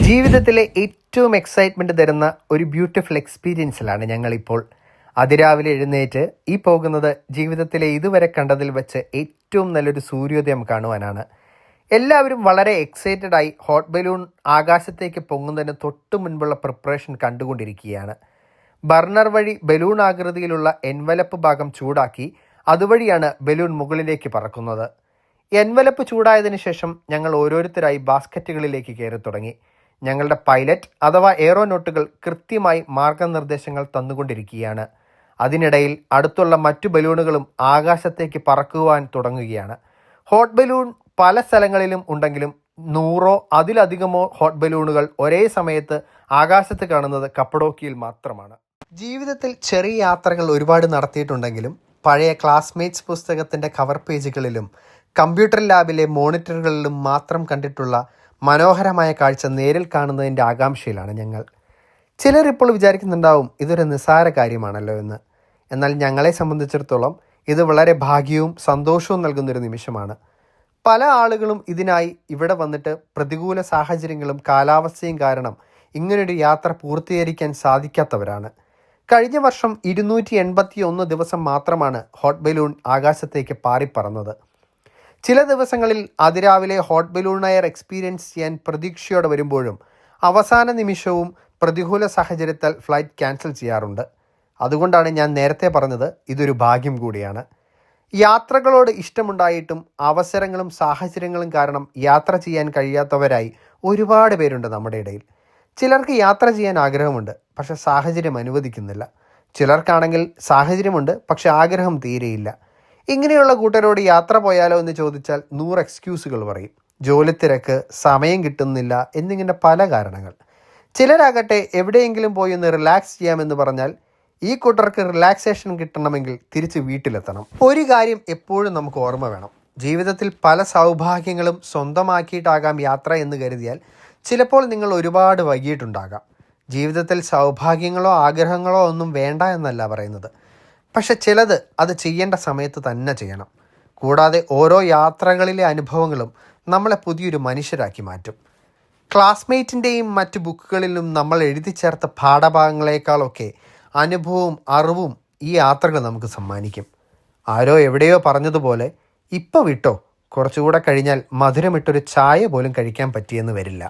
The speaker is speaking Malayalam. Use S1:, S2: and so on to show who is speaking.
S1: ജീവിതത്തിലെ ഏറ്റവും എക്സൈറ്റ്മെൻറ്റ് തരുന്ന ഒരു ബ്യൂട്ടിഫുൾ എക്സ്പീരിയൻസിലാണ് ഞങ്ങളിപ്പോൾ. അതിരാവിലെ എഴുന്നേറ്റ് പോകുന്നത് ജീവിതത്തിലെ ഇതുവരെ കണ്ടതിൽ വെച്ച് ഏറ്റവും നല്ലൊരു സൂര്യോദയം കാണുവാനാണ്. എല്ലാവരും വളരെ എക്സൈറ്റഡായി ഹോട്ട് ബലൂൺ ആകാശത്തേക്ക് പൊങ്ങുന്നതിന് തൊട്ടു മുൻപുള്ള പ്രിപ്പറേഷൻ കണ്ടുകൊണ്ടിരിക്കുകയാണ്. ബർണർ വഴി ബലൂൺ ആകൃതിയിലുള്ള എൻവലപ്പ് ഭാഗം ചൂടാക്കി അതുവഴിയാണ് ബലൂൺ മുകളിലേക്ക് പറക്കുന്നത്. എൻവലപ്പ് ചൂടായതിനു ശേഷം ഞങ്ങൾ ഓരോരുത്തരായി ബാസ്ക്കറ്റുകളിലേക്ക് കയറി തുടങ്ങി. ഞങ്ങളുടെ പൈലറ്റ് അഥവാ എയറോനോട്ടുകൾ കൃത്യമായി മാർഗനിർദ്ദേശങ്ങൾ തന്നുകൊണ്ടിരിക്കുകയാണ്. അതിനിടയിൽ അടുത്തുള്ള മറ്റു ബലൂണുകളും ആകാശത്തേക്ക് പറക്കുവാൻ തുടങ്ങുകയാണ്. ഹോട്ട് ബലൂൺ പല സ്ഥലങ്ങളിലും ഉണ്ടെങ്കിലും 100 അതിലധികമോ ഹോട്ട് ബലൂണുകൾ ഒരേ സമയത്ത് ആകാശത്ത് കാണുന്നത് കപ്പഡോക്കിയയിൽ മാത്രമാണ്. ജീവിതത്തിൽ ചെറിയ യാത്രകൾ ഒരുപാട് നടത്തിയിട്ടുണ്ടെങ്കിലും പഴയ ക്ലാസ്മേറ്റ്സ് പുസ്തകത്തിൻ്റെ കവർ പേജുകളിലും കമ്പ്യൂട്ടർ ലാബിലെ മോണിറ്ററുകളിലും മാത്രം കണ്ടിട്ടുള്ള മനോഹരമായ കാഴ്ച നേരിൽ കാണുന്നതിൻ്റെ ആകാംക്ഷയിലാണ് ഞങ്ങൾ. ചിലർ ഇപ്പോൾ വിചാരിക്കുന്നുണ്ടാവും ഇതൊരു നിസ്സാര കാര്യമാണല്ലോ എന്ന്. എന്നാൽ ഞങ്ങളെ സംബന്ധിച്ചിടത്തോളം ഇത് വളരെ ഭാഗ്യവും സന്തോഷവും നൽകുന്നൊരു നിമിഷമാണ്. പല ആളുകളും ഇതിനായി ഇവിടെ വന്നിട്ട് പ്രതികൂല സാഹചര്യങ്ങളും കാലാവസ്ഥയും കാരണം ഇങ്ങനൊരു യാത്ര പൂർത്തീകരിക്കാൻ സാധിക്കാത്തവരാണ്. കഴിഞ്ഞ വർഷം 281 ദിവസം മാത്രമാണ് ഹോട്ട് ബലൂൺ ആകാശത്തേക്ക് പാറിപ്പറന്നത്. ചില ദിവസങ്ങളിൽ അതിരാവിലെ ഹോട്ട് ബലൂൺ എയർ എക്സ്പീരിയൻസ് ചെയ്യാൻ പ്രതീക്ഷയോടെ വരുമ്പോഴും അവസാന നിമിഷവും പ്രതികൂല സാഹചര്യത്താൽ ഫ്ലൈറ്റ് ക്യാൻസൽ ചെയ്യാറുണ്ട്. അതുകൊണ്ടാണ് ഞാൻ നേരത്തെ പറഞ്ഞത് ഇതൊരു ഭാഗ്യം കൂടിയാണ്. യാത്രകളോട് ഇഷ്ടമുണ്ടായിട്ടും അവസരങ്ങളും സാഹചര്യങ്ങളും കാരണം യാത്ര ചെയ്യാൻ കഴിയാത്തവരായി ഒരുപാട് പേരുണ്ട് നമ്മുടെ ഇടയിൽ. ചിലർക്ക് യാത്ര ചെയ്യാൻ ആഗ്രഹമുണ്ട്, പക്ഷെ സാഹചര്യം അനുവദിക്കുന്നില്ല. ചിലർക്കാണെങ്കിൽ സാഹചര്യമുണ്ട്, പക്ഷെ ആഗ്രഹം തീരെയില്ല. ഇങ്ങനെയുള്ള കൂട്ടരോട് യാത്ര പോയാലോ എന്ന് ചോദിച്ചാൽ 100 എക്സ്ക്യൂസുകൾ പറയും. ജോലി തിരക്ക്, സമയം കിട്ടുന്നില്ല എന്നിങ്ങനെ പല കാരണങ്ങൾ. ചിലരാകട്ടെ എവിടെയെങ്കിലും പോയി ഒന്ന് റിലാക്സ് ചെയ്യാമെന്ന് പറഞ്ഞാൽ ഈ കൂട്ടർക്ക് റിലാക്സേഷൻ കിട്ടണമെങ്കിൽ തിരിച്ച് വീട്ടിലെത്തണം. ഒരു കാര്യം എപ്പോഴും നമുക്ക് ഓർമ്മ വേണം. ജീവിതത്തിൽ പല സൗഭാഗ്യങ്ങളും സ്വന്തമാക്കിയിട്ടാകാം യാത്ര എന്ന് കരുതിയാൽ ചിലപ്പോൾ നിങ്ങൾ ഒരുപാട് വൈകിയിട്ടുണ്ടാകാം. ജീവിതത്തിൽ സൗഭാഗ്യങ്ങളോ ആഗ്രഹങ്ങളോ ഒന്നും വേണ്ട എന്നല്ല പറയുന്നത്, പക്ഷെ ചിലത് അത് ചെയ്യേണ്ട സമയത്ത് തന്നെ ചെയ്യണം. കൂടാതെ ഓരോ യാത്രകളിലെ അനുഭവങ്ങളും നമ്മളെ പുതിയൊരു മനുഷ്യരാക്കി മാറ്റും. ക്ലാസ്മേറ്റിൻ്റെയും മറ്റ് ബുക്കുകളിലും നമ്മൾ എഴുതി ചേർത്ത പാഠഭാഗങ്ങളെക്കാളൊക്കെ അനുഭവവും അറിവും ഈ യാത്രകൾ നമുക്ക് സമ്മാനിക്കും. ആരോ എവിടെയോ പറഞ്ഞതുപോലെ ഇപ്പോൾ വിട്ടോ, കുറച്ചുകൂടെ കഴിഞ്ഞാൽ മധുരമിട്ടൊരു ചായ പോലും കഴിക്കാൻ പറ്റിയെന്ന് വരില്ല.